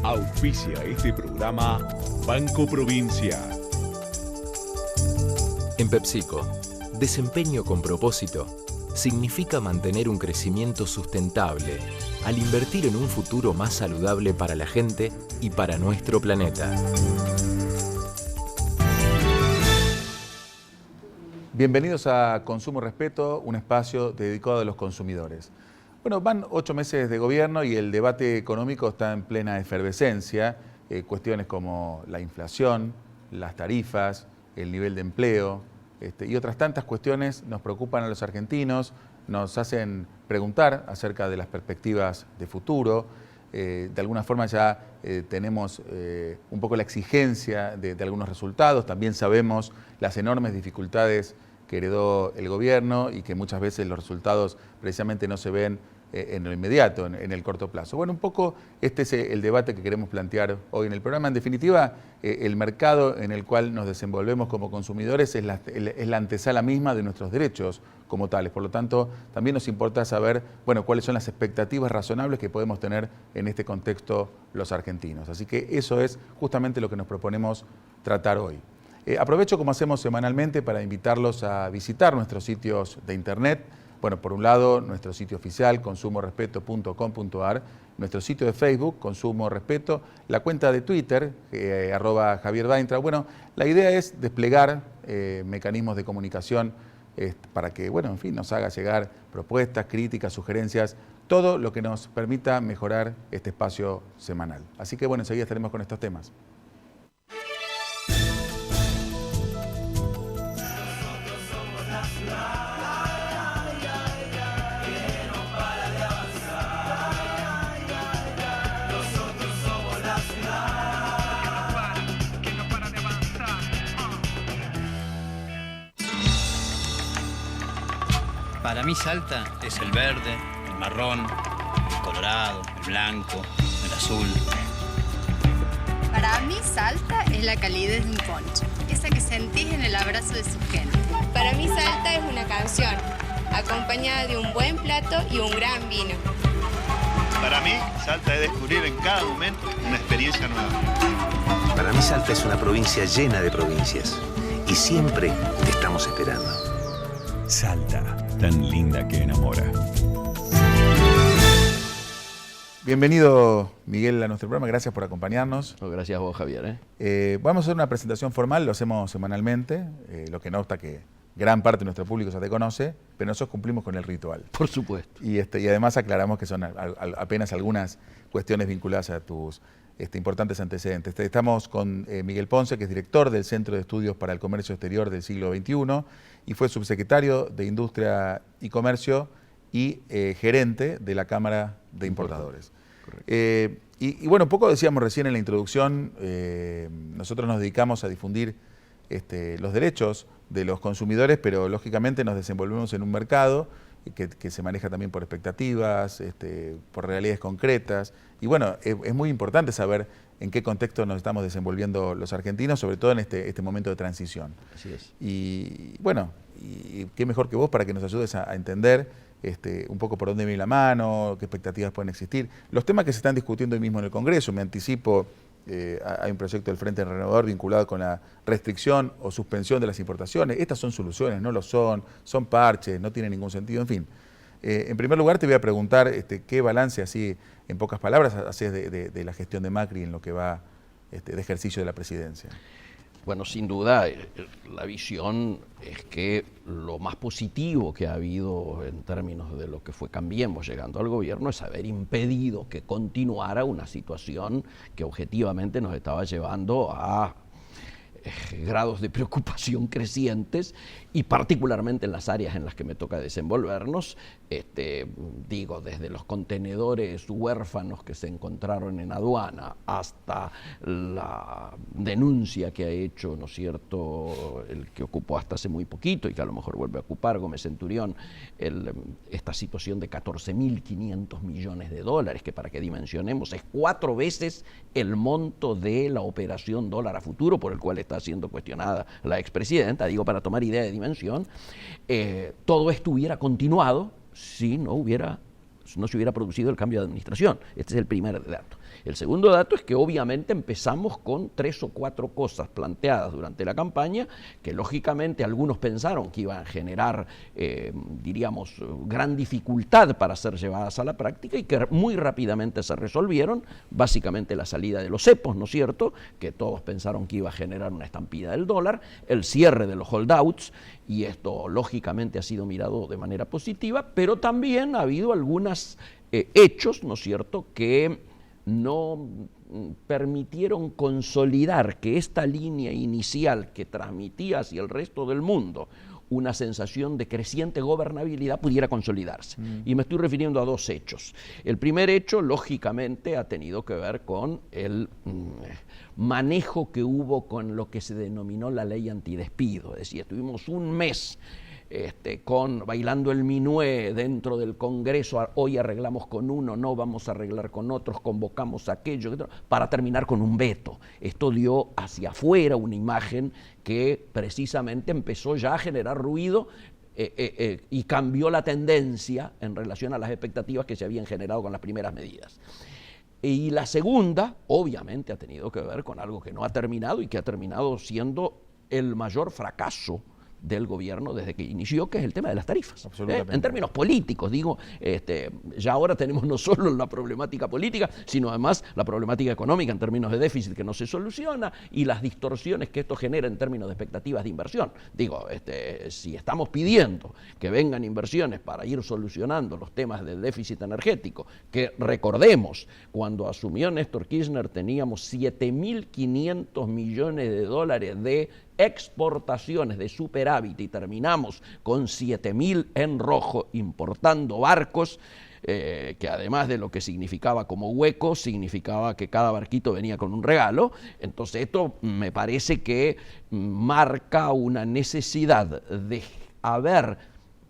Auspicia este programa Banco Provincia. En PepsiCo, desempeño con propósito significa mantener un crecimiento sustentable al invertir en un futuro más saludable para la gente y para nuestro planeta. Bienvenidos a Consumo Respeto, un espacio dedicado a los consumidores. Bueno, van 8 meses de gobierno y el debate económico está en plena efervescencia. Cuestiones como la inflación, las tarifas, el nivel de empleo y otras tantas cuestiones nos preocupan a los argentinos, nos hacen preguntar acerca de las perspectivas de futuro. De alguna forma ya tenemos un poco la exigencia de algunos resultados. También sabemos las enormes dificultades que heredó el gobierno y que muchas veces los resultados precisamente no se ven en lo inmediato, en el corto plazo. Bueno, un poco este es el debate que queremos plantear hoy en el programa. En definitiva, el mercado en el cual nos desenvolvemos como consumidores es la antesala misma de nuestros derechos como tales. Por lo tanto, también nos importa saber, bueno, cuáles son las expectativas razonables que podemos tener en este contexto los argentinos. Así que eso es justamente lo que nos proponemos tratar hoy. Aprovecho, como hacemos semanalmente, para invitarlos a visitar nuestros sitios de internet. Bueno, por un lado, nuestro sitio oficial, consumorespeto.com.ar, nuestro sitio de Facebook, Consumo Respeto, la cuenta de Twitter, @Javier Weintraub. Bueno, la idea es desplegar mecanismos de comunicación para que, bueno, en fin, nos haga llegar propuestas, críticas, sugerencias, todo lo que nos permita mejorar este espacio semanal. Así que, bueno, enseguida estaremos con estos temas. Para mí Salta es el verde, el marrón, el colorado, el blanco, el azul. Para mí Salta es la calidez de un poncho, esa que sentís en el abrazo de su gente. Para mí Salta es una canción, acompañada de un buen plato y un gran vino. Para mí Salta es descubrir en cada momento una experiencia nueva. Para mí Salta es una provincia llena de provincias y siempre te estamos esperando. Salta, tan linda que enamora. Bienvenido, Miguel, a nuestro programa. Gracias por acompañarnos. Gracias a vos, Javier. Vamos a hacer una presentación formal, lo hacemos semanalmente, lo que no obsta que gran parte de nuestro público ya te conoce, pero nosotros cumplimos con el ritual. Por supuesto. Y además aclaramos que son apenas algunas cuestiones vinculadas a tus importantes antecedentes. Estamos con Miguel Ponce, que es director del Centro de Estudios para el Comercio Exterior del siglo XXI y fue subsecretario de Industria y Comercio y gerente de la Cámara de Importadores. Y bueno, un poco decíamos recién en la introducción, nosotros nos dedicamos a difundir los derechos de los consumidores, pero lógicamente nos desenvolvemos en un mercado que se maneja también por expectativas, por realidades concretas. Y bueno, es muy importante saber en qué contexto nos estamos desenvolviendo los argentinos, sobre todo en este momento de transición. Así es. Y bueno, y qué mejor que vos para que nos ayudes a entender un poco por dónde viene la mano, qué expectativas pueden existir. Los temas que se están discutiendo hoy mismo en el Congreso, me anticipo, hay un proyecto del Frente Renovador vinculado con la restricción o suspensión de las importaciones. Estas son soluciones, no lo son parches, no tienen ningún sentido, en fin. En primer lugar te voy a preguntar qué balance, así en pocas palabras, haces de la gestión de Macri en lo que va de ejercicio de la presidencia. Bueno, sin duda, la visión es que lo más positivo que ha habido en términos de lo que fue Cambiemos llegando al gobierno es haber impedido que continuara una situación que objetivamente nos estaba llevando a grados de preocupación crecientes y particularmente en las áreas en las que me toca desenvolvernos, digo, desde los contenedores huérfanos que se encontraron en aduana hasta la denuncia que ha hecho, ¿no es cierto?, el que ocupó hasta hace muy poquito y que a lo mejor vuelve a ocupar, Gómez Centurión, esta situación de 14.500 millones de dólares, que para que dimensionemos es 4 veces el monto de la operación dólar a futuro por el cual está siendo cuestionada la expresidenta, digo, para tomar idea de dimensión. Todo esto hubiera continuado si no se hubiera producido el cambio de administración. Este es el primer dato. El segundo dato es que obviamente empezamos con 3 o 4 cosas planteadas durante la campaña que lógicamente algunos pensaron que iban a generar, diríamos, gran dificultad para ser llevadas a la práctica y que muy rápidamente se resolvieron, básicamente la salida de los cepos, ¿no es cierto?, que todos pensaron que iba a generar una estampida del dólar, el cierre de los holdouts, y esto lógicamente ha sido mirado de manera positiva, pero también ha habido algunos hechos, ¿no es cierto?, que no permitieron consolidar que esta línea inicial que transmitía hacia el resto del mundo una sensación de creciente gobernabilidad pudiera consolidarse. Y me estoy refiriendo a 2 hechos. El primer hecho, lógicamente, ha tenido que ver con el manejo que hubo con lo que se denominó la ley antidespido. Es decir, estuvimos un mes bailando el minué dentro del Congreso, hoy arreglamos con uno, no vamos a arreglar con otros, convocamos aquello, para terminar con un veto. Esto dio hacia afuera una imagen que precisamente empezó ya a generar ruido y cambió la tendencia en relación a las expectativas que se habían generado con las primeras medidas. Y la segunda, obviamente, ha tenido que ver con algo que no ha terminado y que ha terminado siendo el mayor fracaso del gobierno desde que inició, que es el tema de las tarifas. En términos políticos, digo, ya ahora tenemos no solo la problemática política, sino además la problemática económica en términos de déficit que no se soluciona y las distorsiones que esto genera en términos de expectativas de inversión. Digo, si estamos pidiendo que vengan inversiones para ir solucionando los temas del déficit energético, que recordemos, cuando asumió Néstor Kirchner teníamos 7.500 millones de dólares de exportaciones de superávit y terminamos con 7.000 en rojo importando barcos, que además de lo que significaba como hueco, significaba que cada barquito venía con un regalo. Entonces esto me parece que marca una necesidad de haber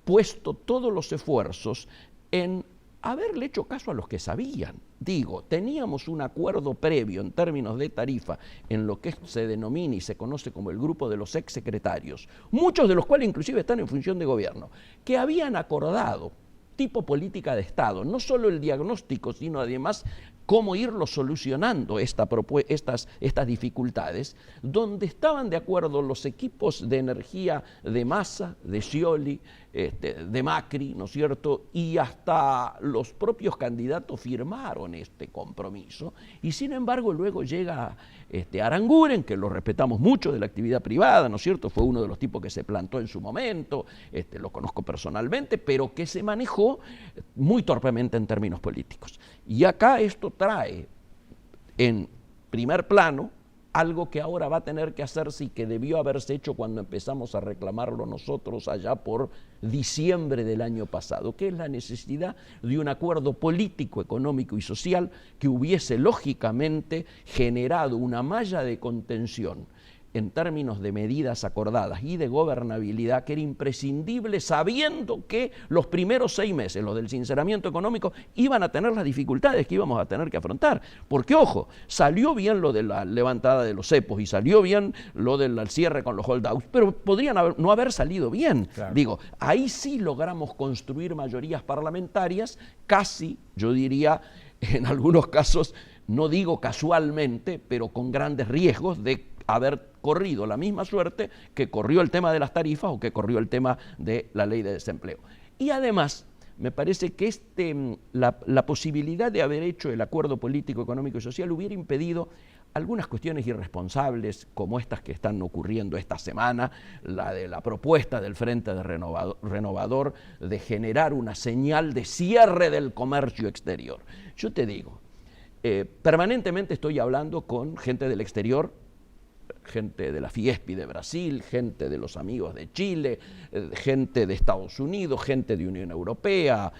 puesto todos los esfuerzos en haberle hecho caso a los que sabían. Digo, teníamos un acuerdo previo en términos de tarifa en lo que se denomina y se conoce como el grupo de los exsecretarios, muchos de los cuales inclusive están en función de gobierno, que habían acordado tipo política de Estado, no solo el diagnóstico, sino además cómo irlo solucionando estas dificultades, donde estaban de acuerdo los equipos de energía de Massa, de Scioli, de Macri, ¿no es cierto? Y hasta los propios candidatos firmaron este compromiso, y sin embargo luego llega Aranguren, que lo respetamos mucho de la actividad privada, ¿no es cierto? Fue uno de los tipos que se plantó en su momento, lo conozco personalmente, pero que se manejó muy torpemente en términos políticos. Y acá esto trae en primer plano algo que ahora va a tener que hacerse y que debió haberse hecho cuando empezamos a reclamarlo nosotros allá por diciembre del año pasado, que es la necesidad de un acuerdo político, económico y social que hubiese lógicamente generado una malla de contención en términos de medidas acordadas y de gobernabilidad que era imprescindible, sabiendo que los primeros 6 meses, los del sinceramiento económico, iban a tener las dificultades que íbamos a tener que afrontar. Porque, ojo, salió bien lo de la levantada de los cepos y salió bien lo del cierre con los holdouts, pero podrían no haber salido bien. Claro. Digo, ahí sí logramos construir mayorías parlamentarias, casi, yo diría, en algunos casos, no digo casualmente, pero con grandes riesgos de haber corrido la misma suerte que corrió el tema de las tarifas o que corrió el tema de la ley de desempleo. Y además, me parece que la posibilidad de haber hecho el acuerdo político, económico y social hubiera impedido algunas cuestiones irresponsables como estas que están ocurriendo esta semana, la de la propuesta del Frente de Renovador de generar una señal de cierre del comercio exterior. Yo te digo, permanentemente estoy hablando con gente del exterior, gente de la Fiespi de Brasil, gente de los amigos de Chile, gente de Estados Unidos, gente de Unión Europea,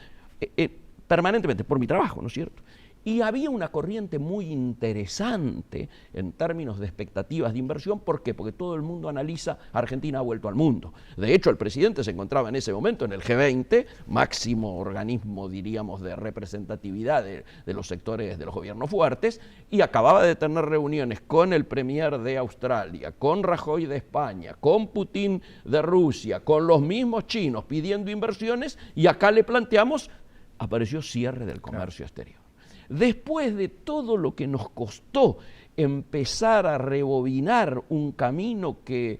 permanentemente, por mi trabajo, ¿no es cierto? Y había una corriente muy interesante en términos de expectativas de inversión. ¿Por qué? Porque todo el mundo analiza, Argentina ha vuelto al mundo. De hecho, el presidente se encontraba en ese momento en el G20, máximo organismo, diríamos, de representatividad de los sectores de los gobiernos fuertes, y acababa de tener reuniones con el premier de Australia, con Rajoy de España, con Putin de Rusia, con los mismos chinos pidiendo inversiones, y acá le planteamos, apareció cierre del comercio exterior. Después de todo lo que nos costó empezar a rebobinar un camino que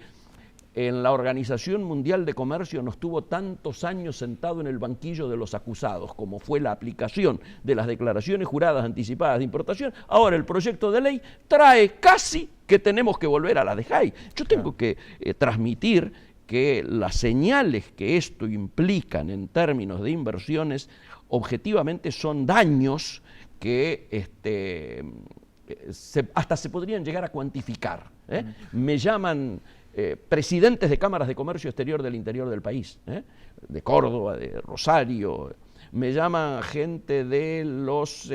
en la Organización Mundial de Comercio nos tuvo tantos años sentado en el banquillo de los acusados, como fue la aplicación de las declaraciones juradas anticipadas de importación, ahora el proyecto de ley trae casi que tenemos que volver a la de Jay. Yo tengo que transmitir que las señales que esto implican en términos de inversiones objetivamente son daños que hasta se podrían llegar a cuantificar. Me llaman presidentes de cámaras de comercio exterior del interior del país, de Córdoba, de Rosario, me llaman gente de los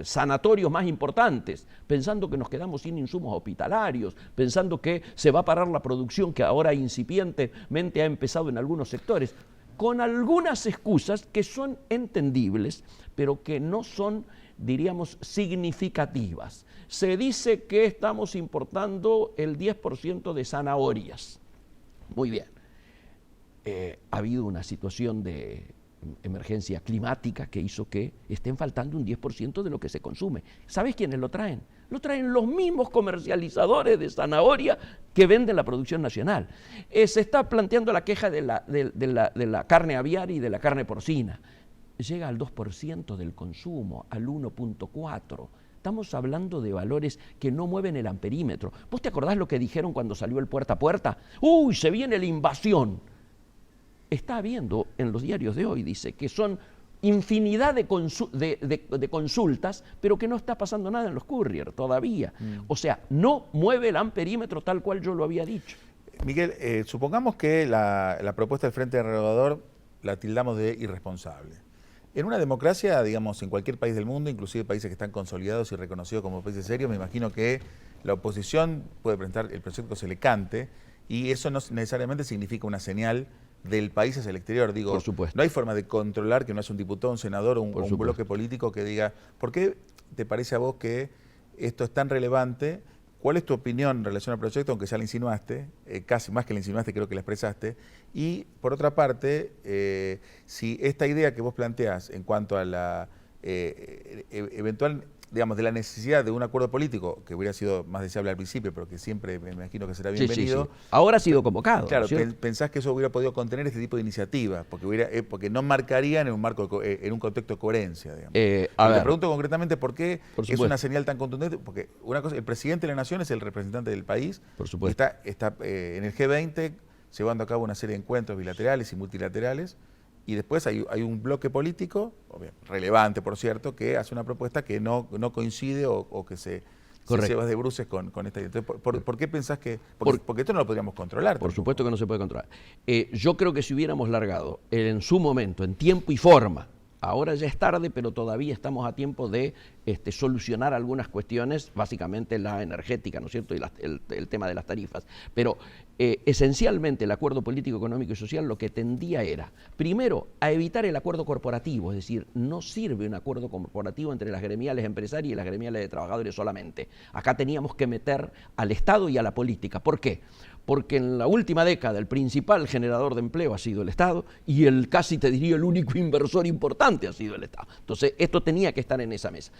sanatorios más importantes, pensando que nos quedamos sin insumos hospitalarios, pensando que se va a parar la producción que ahora incipientemente ha empezado en algunos sectores, con algunas excusas que son entendibles, pero que no son, diríamos, significativas. Se dice que estamos importando el 10% de zanahorias. Muy bien. Ha habido una situación de emergencia climática que hizo que estén faltando un 10% de lo que se consume. ¿Sabes quiénes lo traen? Lo traen los mismos comercializadores de zanahoria que venden la producción nacional. Se está planteando la queja de la carne aviar y de la carne porcina. Llega al 2% del consumo, al 1.4%. Estamos hablando de valores que no mueven el amperímetro. ¿Vos te acordás lo que dijeron cuando salió el puerta a puerta? ¡Uy, se viene la invasión! Está habiendo en los diarios de hoy, dice, que son infinidad de consultas, pero que no está pasando nada en los courier todavía. O sea, no mueve el amperímetro tal cual yo lo había dicho. Miguel, supongamos que la propuesta del Frente Renovador la tildamos de irresponsable. En una democracia, digamos, en cualquier país del mundo, inclusive países que están consolidados y reconocidos como países serios, me imagino que la oposición puede presentar el proyecto que se le cante y eso no necesariamente significa una señal del país hacia el exterior. Digo, por supuesto. No hay forma de controlar que no haya un diputado, un senador o un bloque político que diga, ¿por qué te parece a vos que esto es tan relevante? ¿Cuál es tu opinión en relación al proyecto, aunque ya la insinuaste, casi más que la insinuaste, creo que la expresaste? Y, por otra parte, si esta idea que vos planteás en cuanto a la eventual, digamos, de la necesidad de un acuerdo político, que hubiera sido más deseable al principio, pero que siempre me imagino que será bienvenido. Sí, sí. Ahora ha sido convocado. Claro, pensás que eso hubiera podido contener este tipo de iniciativas, porque no marcarían en un contexto de coherencia, digamos. Te pregunto concretamente por qué es una señal tan contundente, porque una cosa, el presidente de la Nación es el representante del país, por supuesto. Está en el G20 llevando a cabo una serie de encuentros bilaterales y multilaterales, y después hay un bloque político, relevante por cierto, que hace una propuesta que no coincide o que se lleva de bruces con esta idea. Entonces, ¿por qué pensás que...? Porque esto no lo podríamos controlar. Por supuesto que no se puede controlar. Yo creo que si hubiéramos largado en su momento, en tiempo y forma, ahora ya es tarde, pero todavía estamos a tiempo de solucionar algunas cuestiones, básicamente la energética, ¿no es cierto?, y el tema de las tarifas. Pero esencialmente el acuerdo político, económico y social lo que tendía era, primero, a evitar el acuerdo corporativo, es decir, no sirve un acuerdo corporativo entre las gremiales empresarias y las gremiales de trabajadores solamente. Acá teníamos que meter al Estado y a la política. ¿Por qué? Porque en la última década el principal generador de empleo ha sido el Estado y casi te diría el único inversor importante ha sido el Estado. Entonces esto tenía que estar en esa mesa.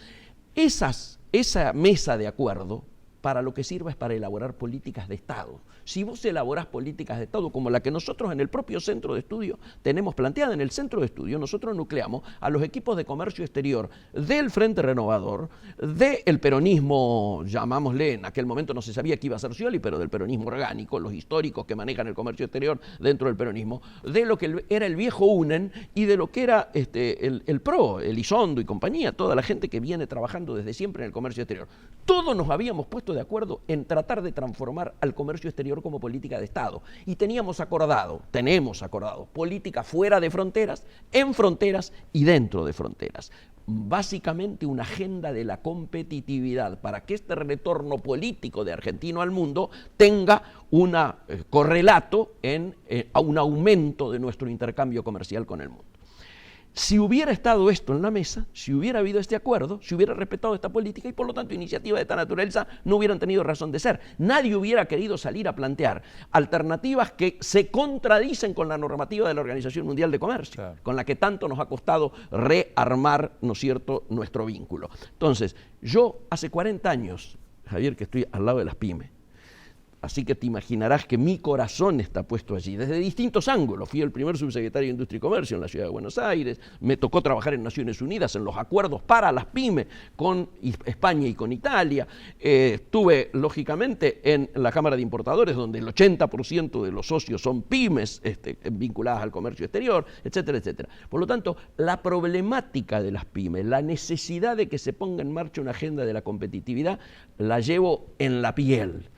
Esa mesa de acuerdo para lo que sirva es para elaborar políticas de Estado. Si vos elaborás políticas de Estado como la que nosotros en el propio centro de estudio tenemos planteada, en el centro de estudio nosotros nucleamos a los equipos de comercio exterior del Frente Renovador, del peronismo, llamámosle, en aquel momento no se sabía que iba a ser Scioli, pero del peronismo orgánico, los históricos que manejan el comercio exterior dentro del peronismo, de lo que era el viejo UNEN y de lo que era el PRO, Elizondo y compañía, toda la gente que viene trabajando desde siempre en el comercio exterior. Todos nos habíamos puesto de acuerdo en tratar de transformar al comercio exterior como política de Estado. Y tenemos acordado, política fuera de fronteras, en fronteras y dentro de fronteras. Básicamente una agenda de la competitividad para que este retorno político de argentino al mundo tenga un correlato a un aumento de nuestro intercambio comercial con el mundo. si hubiera estado esto en la mesa, si hubiera habido este acuerdo, si hubiera respetado esta política y por lo tanto iniciativas de esta naturaleza no hubieran tenido razón de ser. Nadie hubiera querido salir a plantear alternativas que se contradicen con la normativa de la Organización Mundial de Comercio, claro, con la que tanto nos ha costado rearmar, ¿no es cierto?, nuestro vínculo. Entonces, yo hace 40 años, Javier, que estoy al lado de las pymes, así que te imaginarás que mi corazón está puesto allí, desde distintos ángulos. Fui el primer subsecretario de Industria y Comercio en la Ciudad de Buenos Aires, me tocó trabajar en Naciones Unidas en los acuerdos para las pymes con España y con Italia. Estuve, lógicamente, en la Cámara de Importadores, donde el 80% de los socios son pymes vinculadas al comercio exterior, etcétera, etcétera. Por lo tanto, la problemática de las pymes, la necesidad de que se ponga en marcha una agenda de la competitividad, la llevo en la piel.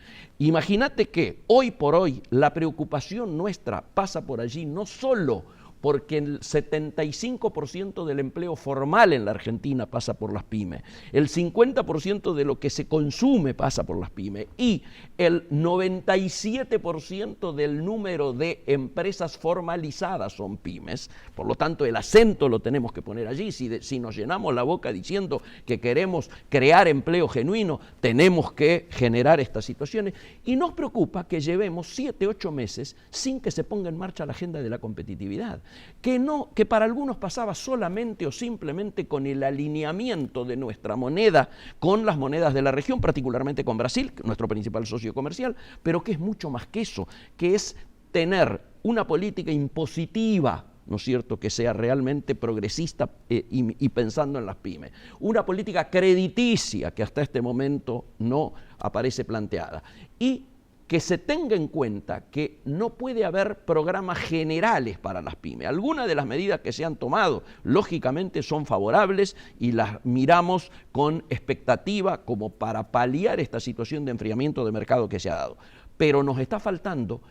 Imagínate que hoy por hoy la preocupación nuestra pasa por allí no solo porque el 75% del empleo formal en la Argentina pasa por las pymes, el 50% de lo que se consume pasa por las pymes y el 97% del número de empresas formalizadas son pymes. Por lo tanto, el acento lo tenemos que poner allí. Si nos llenamos la boca diciendo que queremos crear empleo genuino, tenemos que generar estas situaciones y nos preocupa que llevemos 7, 8 meses sin que se ponga en marcha la agenda de la competitividad. Que para algunos pasaba solamente o simplemente con el alineamiento de nuestra moneda con las monedas de la región, particularmente con Brasil, nuestro principal socio comercial, pero que es mucho más que eso, que es tener una política impositiva, ¿no es cierto?, que sea realmente progresista y pensando en las pymes. Una política crediticia que hasta este momento no aparece planteada. Y que se tenga en cuenta que no puede haber programas generales para las pymes. Algunas de las medidas que se han tomado, lógicamente, son favorables y las miramos con expectativa como para paliar esta situación de enfriamiento de mercado que se ha dado. Pero nos está faltando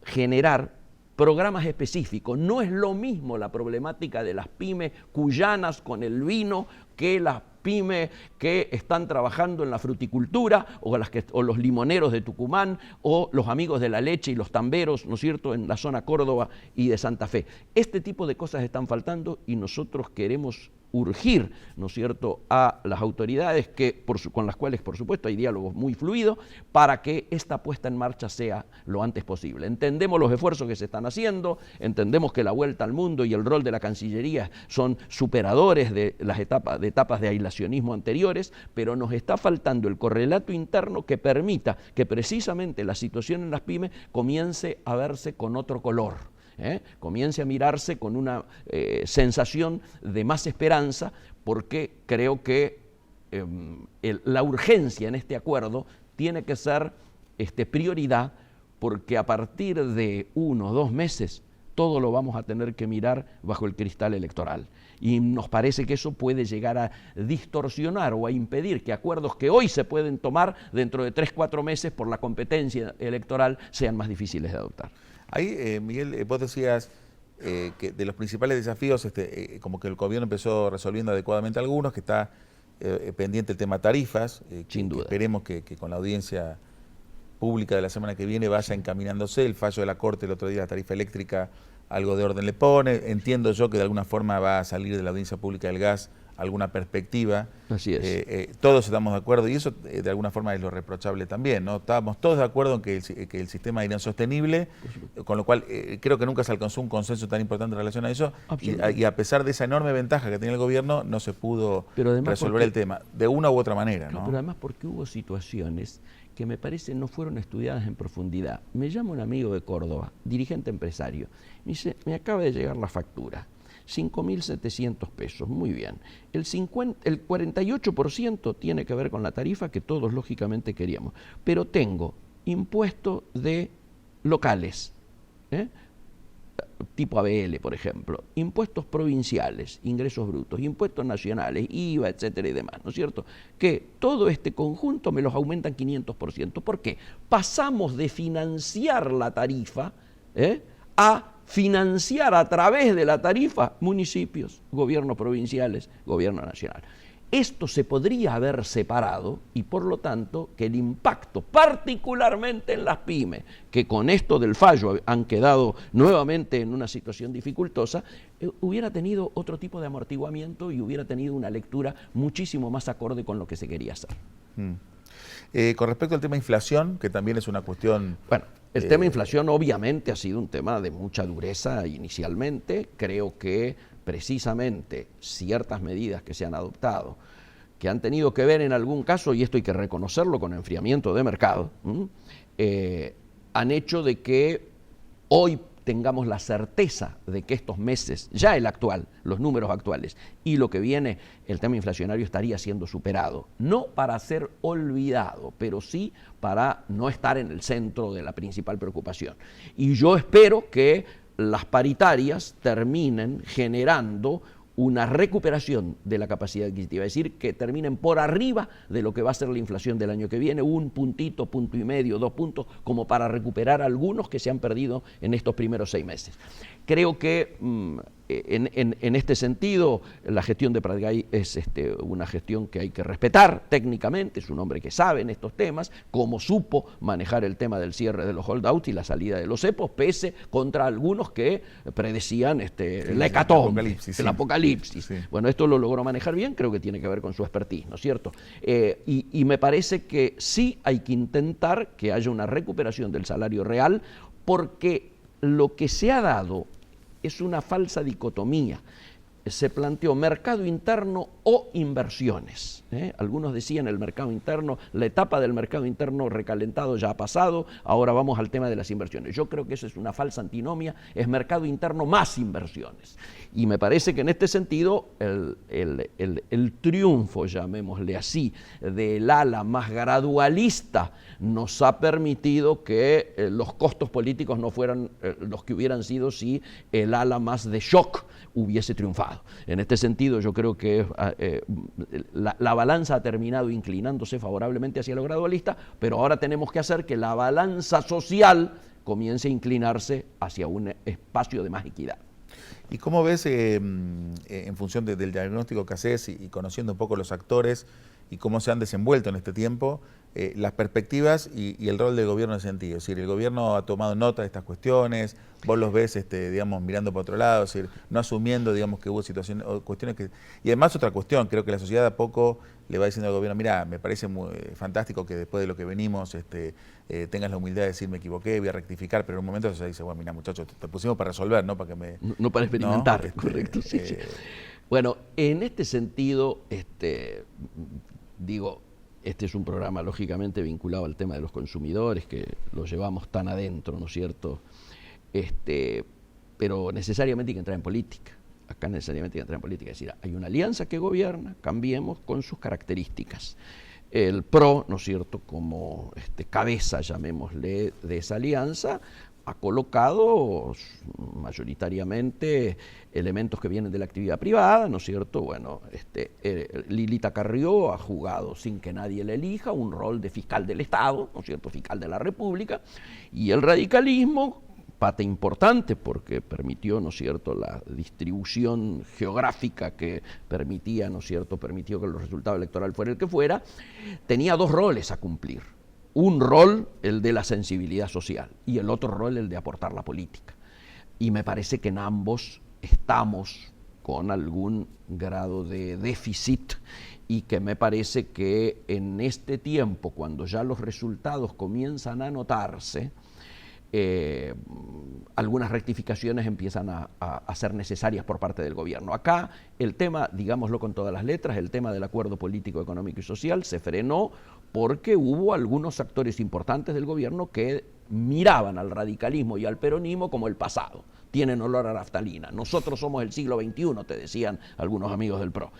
generar programas específicos. No es lo mismo la problemática de las pymes cuyanas con el vino que las pymes que están trabajando en la fruticultura o los limoneros de Tucumán o los amigos de la leche y los tamberos, ¿no es cierto?, en la zona Córdoba y de Santa Fe. Este tipo de cosas están faltando y nosotros queremos urgir, ¿no es cierto?, a las autoridades con las cuales, por supuesto, hay diálogos muy fluidos para que esta puesta en marcha sea lo antes posible. Entendemos los esfuerzos que se están haciendo, entendemos que la vuelta al mundo y el rol de la Cancillería son superadores de las etapas de aislacionismo anteriores, pero nos está faltando el correlato interno que permita que precisamente la situación en las pymes comience a verse con otro color. Comience a mirarse con una sensación de más esperanza, porque creo que la urgencia en este acuerdo tiene que ser prioridad, porque a partir de 1 o 2 meses todo lo vamos a tener que mirar bajo el cristal electoral. Y nos parece que eso puede llegar a distorsionar o a impedir que acuerdos que hoy se pueden tomar dentro de 3 o 4 meses por la competencia electoral sean más difíciles de adoptar. Ahí, Miguel, vos decías que de los principales desafíos, como que el gobierno empezó resolviendo adecuadamente algunos, que está pendiente el tema tarifas, sin duda. Esperemos que con la audiencia pública de la semana que viene vaya encaminándose. El fallo de la Corte el otro día, la tarifa eléctrica, algo de orden le pone. Entiendo yo que de alguna forma va a salir de la audiencia pública del gas alguna perspectiva. Así es. Todos estamos de acuerdo y eso de alguna forma es lo reprochable también, ¿no? Estábamos todos de acuerdo en que el sistema era insostenible, con lo cual creo que nunca se alcanzó un consenso tan importante en relación a eso y a pesar de esa enorme ventaja que tenía el gobierno no se pudo resolver el tema de una u otra manera, ¿no? Pero además porque hubo situaciones que me parece no fueron estudiadas en profundidad. Me llama un amigo de Córdoba, dirigente empresario, me dice, me acaba de llegar la factura, 5.700 pesos, muy bien. El 48% tiene que ver con la tarifa que todos lógicamente queríamos, pero tengo impuesto de locales, tipo ABL, por ejemplo, impuestos provinciales, ingresos brutos, impuestos nacionales, IVA, etcétera y demás, ¿no es cierto? Que todo este conjunto me los aumentan 500%. ¿Por qué? Pasamos de financiar la tarifa a financiar a través de la tarifa municipios, gobiernos provinciales, gobierno nacional. esto se podría haber separado y por lo tanto que el impacto, particularmente en las pymes, que con esto del fallo han quedado nuevamente en una situación dificultosa, hubiera tenido otro tipo de amortiguamiento y hubiera tenido una lectura muchísimo más acorde con lo que se quería hacer. Con respecto al tema inflación, que también es una cuestión... Bueno, el tema inflación obviamente ha sido un tema de mucha dureza inicialmente. Creo que precisamente ciertas medidas que se han adoptado, que han tenido que ver en algún caso, y esto hay que reconocerlo, con enfriamiento de mercado, han hecho de que hoy tengamos la certeza de que estos meses, ya el actual, los números actuales y lo que viene, el tema inflacionario estaría siendo superado. No para ser olvidado, pero sí para no estar en el centro de la principal preocupación. Y yo espero que las paritarias terminen generando una recuperación de la capacidad adquisitiva, es decir, que terminen por arriba de lo que va a ser la inflación del año que viene, un puntito, punto y medio, 2 puntos, como para recuperar algunos que se han perdido en estos primeros 6 meses. Creo que en este sentido la gestión de Pratgay es una gestión que hay que respetar técnicamente, es un hombre que sabe en estos temas, cómo supo manejar el tema del cierre de los holdouts y la salida de los cepos, pese contra algunos que predecían la hecatombe, el apocalipsis. Sí. Bueno, esto lo logró manejar bien, creo que tiene que ver con su expertise, ¿no es cierto? Y me parece que sí hay que intentar que haya una recuperación del salario real, porque lo que se ha dado es una falsa dicotomía. Se planteó mercado interno o inversiones. Algunos decían el mercado interno, la etapa del mercado interno recalentado ya ha pasado, ahora vamos al tema de las inversiones. Yo creo que eso es una falsa antinomia, es mercado interno más inversiones. Y me parece que en este sentido el triunfo, llamémosle así, del ala más gradualista nos ha permitido que los costos políticos no fueran los que hubieran sido si el ala más de shock hubiese triunfado. En este sentido yo creo que la balanza ha terminado inclinándose favorablemente hacia lo gradualista, pero ahora tenemos que hacer que la balanza social comience a inclinarse hacia un espacio de más equidad. ¿Y cómo ves, en función del diagnóstico que haces y conociendo un poco los actores y cómo se han desenvuelto en este tiempo, las perspectivas y el rol del gobierno en ese sentido? Es decir, el gobierno ha tomado nota de estas cuestiones, vos los ves, digamos, mirando para otro lado, es decir, no asumiendo, digamos, que hubo situaciones o cuestiones que... Y además otra cuestión, creo que la sociedad a poco le va diciendo al gobierno, mira, me parece muy fantástico que después de lo que venimos tengas la humildad de decir me equivoqué, voy a rectificar, pero en un momento se dice, bueno, mira muchachos, te pusimos para resolver, no para que me... No para experimentar, ¿no? Correcto, sí. Bueno, en este sentido, digo, este es un programa lógicamente vinculado al tema de los consumidores, que lo llevamos tan adentro, ¿no es cierto? Pero necesariamente hay que entrar en política. Acá necesariamente hay que entrar en política. Es decir, hay una alianza que gobierna, Cambiemos, con sus características. El PRO, ¿no es cierto?, como cabeza, llamémosle, de esa alianza, ha colocado mayoritariamente elementos que vienen de la actividad privada, ¿no es cierto? Bueno, Lilita Carrió ha jugado sin que nadie le elija un rol de fiscal del Estado, ¿no es cierto?, fiscal de la República, y el radicalismo, pata importante porque permitió, ¿no es cierto?, la distribución geográfica que permitía, ¿no es cierto?, permitió que el resultado electoral fuera el que fuera, tenía 2 roles a cumplir. Un rol, el de la sensibilidad social, y el otro rol, el de aportar la política. Y me parece que en ambos estamos con algún grado de déficit y que me parece que en este tiempo, cuando ya los resultados comienzan a notarse, algunas rectificaciones empiezan a ser necesarias por parte del gobierno. Acá el tema, digámoslo con todas las letras, el tema del acuerdo político, económico y social se frenó porque hubo algunos actores importantes del gobierno que miraban al radicalismo y al peronismo como el pasado. Tienen olor a naftalina. Nosotros somos el siglo XXI, te decían algunos amigos del PRO.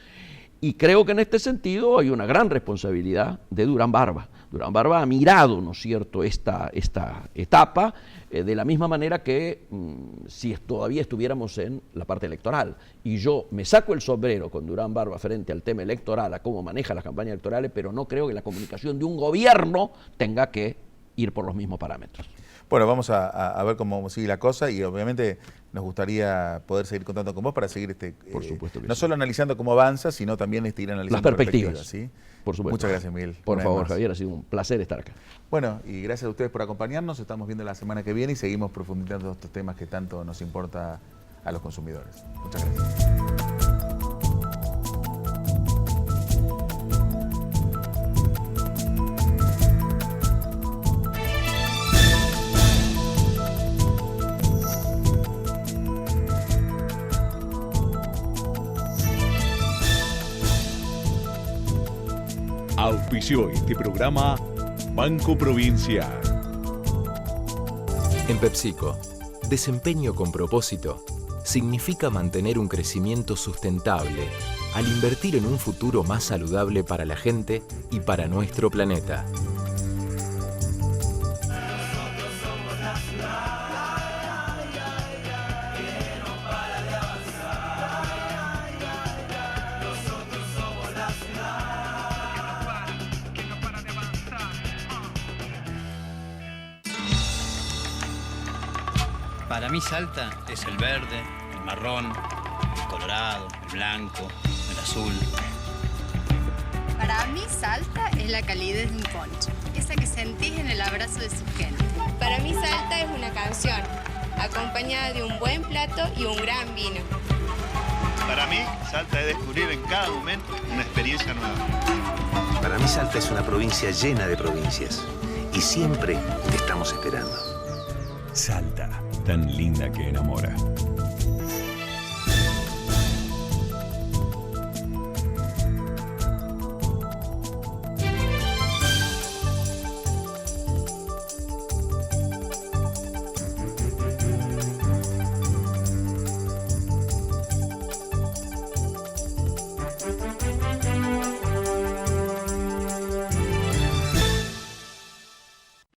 Y creo que en este sentido hay una gran responsabilidad de Durán Barba. Durán Barba ha mirado, ¿no es cierto?, esta etapa de la misma manera que si todavía estuviéramos en la parte electoral. Y yo me saco el sombrero con Durán Barba frente al tema electoral, a cómo maneja las campañas electorales, pero no creo que la comunicación de un gobierno tenga que ir por los mismos parámetros. Bueno, vamos a ver cómo sigue la cosa y obviamente nos gustaría poder seguir contando con vos para seguir Por supuesto que no sí. solo analizando cómo avanza, sino también ir analizando Las perspectivas. ¿sí? Por supuesto. Muchas gracias, Miguel. Por Una vez favor, más. Javier, ha sido un placer estar acá. Bueno, y gracias a ustedes por acompañarnos. Estamos viendo la semana que viene y seguimos profundizando estos temas que tanto nos importa a los consumidores. Muchas gracias. Auspició este programa Banco Provincia. En PepsiCo, desempeño con propósito significa mantener un crecimiento sustentable al invertir en un futuro más saludable para la gente y para nuestro planeta. Para mí Salta es el verde, el marrón, el colorado, el blanco, el azul. Para mí Salta es la calidez de un poncho, esa que sentís en el abrazo de su gente. Para mí Salta es una canción, acompañada de un buen plato y un gran vino. Para mí, Salta es descubrir en cada momento una experiencia nueva. Para mí Salta es una provincia llena de provincias y siempre te estamos esperando. Salta, tan linda que enamora.